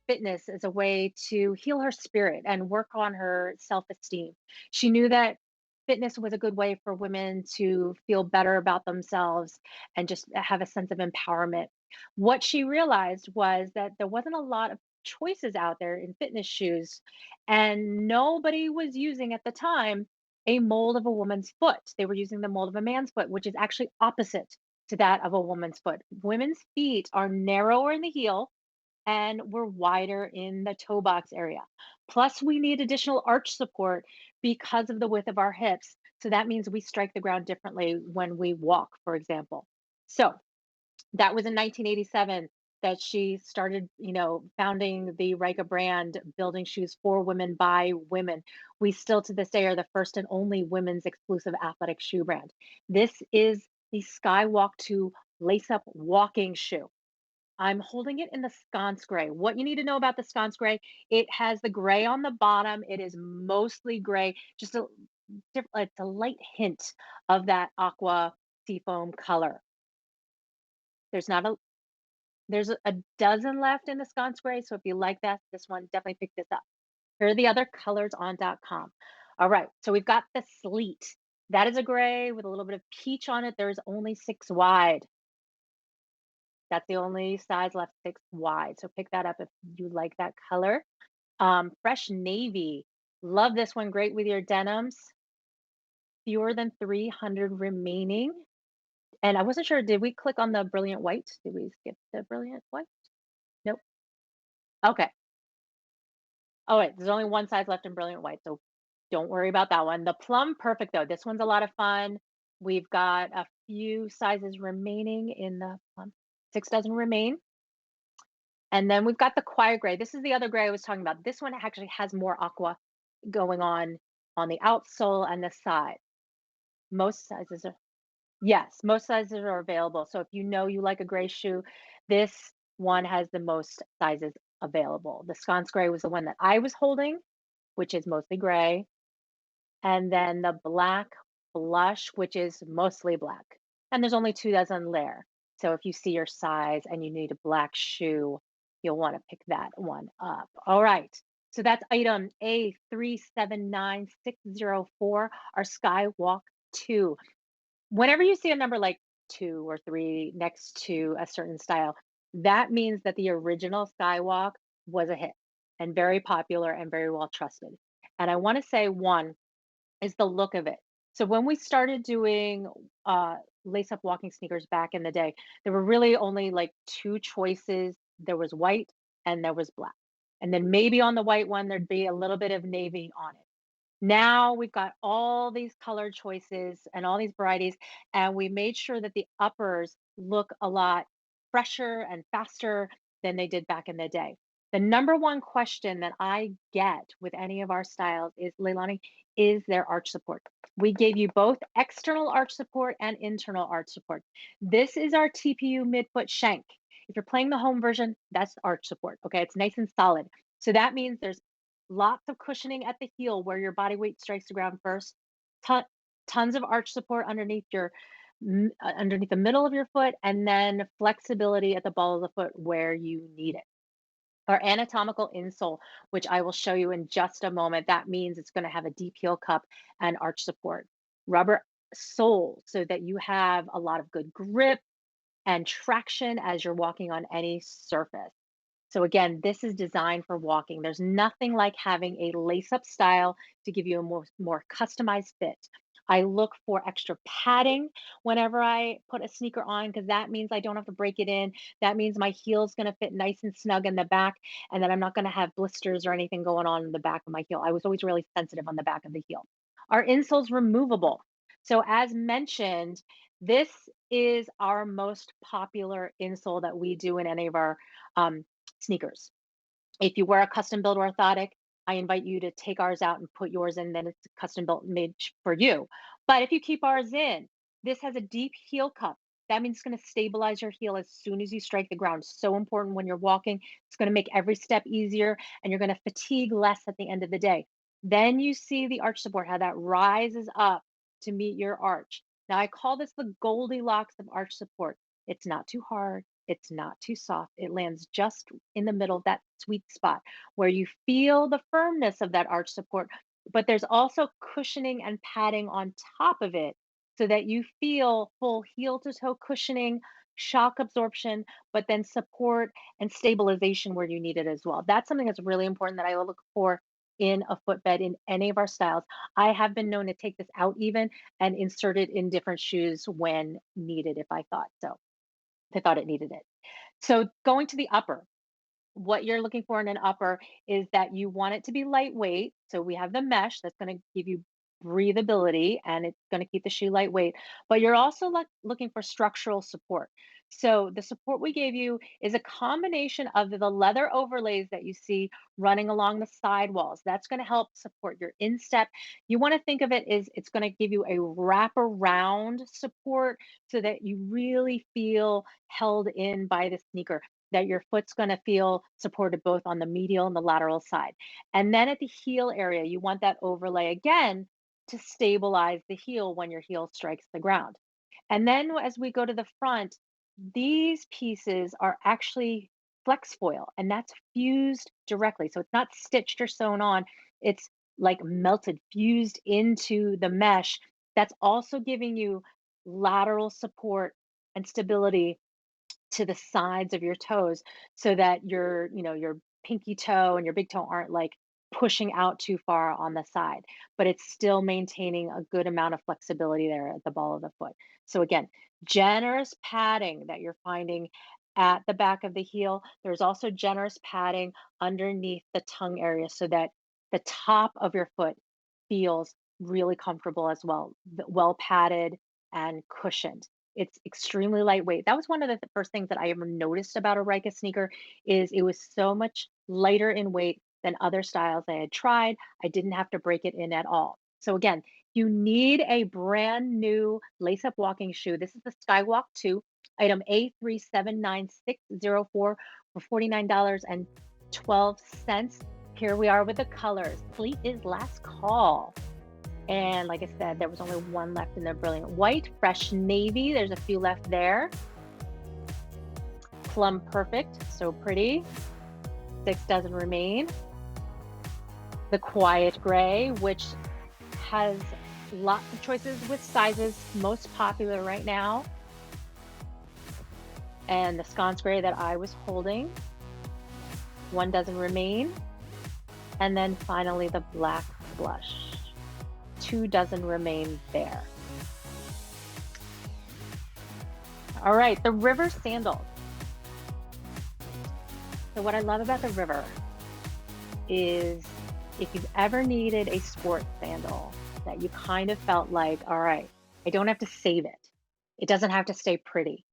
fitness as a way to heal her spirit and work on her self-esteem. She knew that fitness was a good way for women to feel better about themselves and just have a sense of empowerment. What she realized was that there wasn't a lot of choices out there in fitness shoes, and nobody was using at the time a mold of a woman's foot. They were using the mold of a man's foot, which is actually opposite to that of a woman's foot. Women's feet are narrower in the heel and we're wider in the toe box area. Plus, we need additional arch support because of the width of our hips. So that means we strike the ground differently when we walk, for example. So that was in 1987 that she started, founding the Ryka brand, building shoes for women by women. We still to this day are the first and only women's exclusive athletic shoe brand. This is the Skywalk 2 lace up walking shoe. I'm holding it in the sconce gray. What you need to know about the sconce gray, it has the gray on the bottom. It is mostly gray, just it's a light hint of that aqua seafoam color. There's not a there's a dozen left in the sconce gray, so if you like that, this one, definitely pick this up. Here are the other colors on .com. All right, so we've got the sleet. That is a gray with a little bit of peach on it. There's only 6 wide. That's the only size left, 6 wide. So pick that up if you like that color. Fresh navy. Love this one. Great with your denims. Fewer than 300 remaining. And I wasn't sure, did we click on the brilliant white? Did we skip the brilliant white? Nope. Okay. Oh, wait. There's only one size left in brilliant white. So don't worry about that one. The plum perfect, though. This one's a lot of fun. We've got a few sizes remaining in the plum. 6 dozen remain. And then we've got the choir gray. This is the other gray I was talking about. This one actually has more aqua going on the outsole and the side. Most sizes are yes, most sizes are available. So if you know you like a gray shoe, this one has the most sizes available. The sconce gray was the one that I was holding, which is mostly gray, and then the black blush, which is mostly black. And there's only 2 dozen there. So if you see your size and you need a black shoe, you'll want to pick that one up. All right. So that's item A379604, our Skywalk 2. Whenever you see a number like 2 or 3 next to a certain style, that means that the original Skywalk was a hit and very popular and very well trusted. And I want to say one is the look of it. So when we started doing lace up walking sneakers back in the day, there were really only like 2 choices. There was white and there was black. And then maybe on the white one, there'd be a little bit of navy on it. Now we've got all these color choices and all these varieties, and we made sure that the uppers look a lot fresher and faster than they did back in the day. The number one question that I get with any of our styles is, Leilani, is there arch support? We gave you both external arch support and internal arch support. This is our TPU midfoot shank. If you're playing the home version, that's arch support. Okay, it's nice and solid. So that means there's lots of cushioning at the heel where your body weight strikes the ground first. Ton Tons of arch support underneath underneath the middle of your foot, and then flexibility at the ball of the foot where you need it. Our anatomical insole, which I will show you in just a moment, that means it's going to have a deep heel cup and arch support. Rubber sole so that you have a lot of good grip and traction as you're walking on any surface. So again, this is designed for walking. There's nothing like having a lace-up style to give you a more customized fit. I look for extra padding whenever I put a sneaker on because that means I don't have to break it in. That means my heel's going to fit nice and snug in the back, and then I'm not going to have blisters or anything going on in the back of my heel. I was always really sensitive on the back of the heel. Our insole's removable. So as mentioned, this is our most popular insole that we do in any of our sneakers. If you wear a custom built orthotic, I invite you to take ours out and put yours in, then it's custom built made for you. But if you keep ours in, this has a deep heel cup. That means it's going to stabilize your heel as soon as you strike the ground. So important when you're walking. It's going to make every step easier and you're going to fatigue less at the end of the day. Then you see the arch support, how that rises up to meet your arch. Now I call this the Goldilocks of arch support. It's not too hard. It's not too soft. It lands just in the middle, that sweet spot where you feel the firmness of that arch support, but there's also cushioning and padding on top of it so that you feel full heel to toe cushioning, shock absorption, but then support and stabilization where you need it as well. That's something that's really important that I look for in a footbed in any of our styles. I have been known to take this out even and insert it in different shoes when needed if I thought so. If I thought it needed it. So going to the upper, what you're looking for in an upper is that you want it to be lightweight. So we have the mesh that's going to give you breathability and it's going to keep the shoe lightweight, but you're also looking for structural support. So the support we gave you is a combination of the leather overlays that you see running along the sidewalls. That's going to help support your instep. You want to think of it as it's going to give you a wraparound support so that you really feel held in by the sneaker, that your foot's going to feel supported both on the medial and the lateral side. And then at the heel area, you want that overlay again to stabilize the heel when your heel strikes the ground. And then as we go to the front, these pieces are actually flex foil and that's fused directly. So it's not stitched or sewn on, it's like melted, fused into the mesh. That's also giving you lateral support and stability to the sides of your toes so that your pinky toe and your big toe aren't like pushing out too far on the side, but it's still maintaining a good amount of flexibility there at the ball of the foot. So again, generous padding that you're finding at the back of the heel. There's also generous padding underneath the tongue area so that the top of your foot feels really comfortable as well, well padded and cushioned. It's extremely lightweight. That was one of the first things that I ever noticed about a Ryka sneaker is it was so much lighter in weight than other styles I had tried. I didn't have to break it in at all. So again, you need a brand new lace-up walking shoe. This is the Skywalk 2, item A379,604 for $49.12. Here we are with the colors. Fleet is last call. And like I said, there was only one left in the brilliant white, fresh navy. There's a few left there. Plum perfect, so pretty. 6 dozen remain. The quiet gray, which has lots of choices with sizes, most popular right now. And the sconce gray that I was holding. 1 dozen remain. And then finally the black blush. 2 dozen remain there. All right, the river sandals. So what I love about the river is if you've ever needed a sport sandal that you kind of felt like, all right, I don't have to save it. It doesn't have to stay pretty.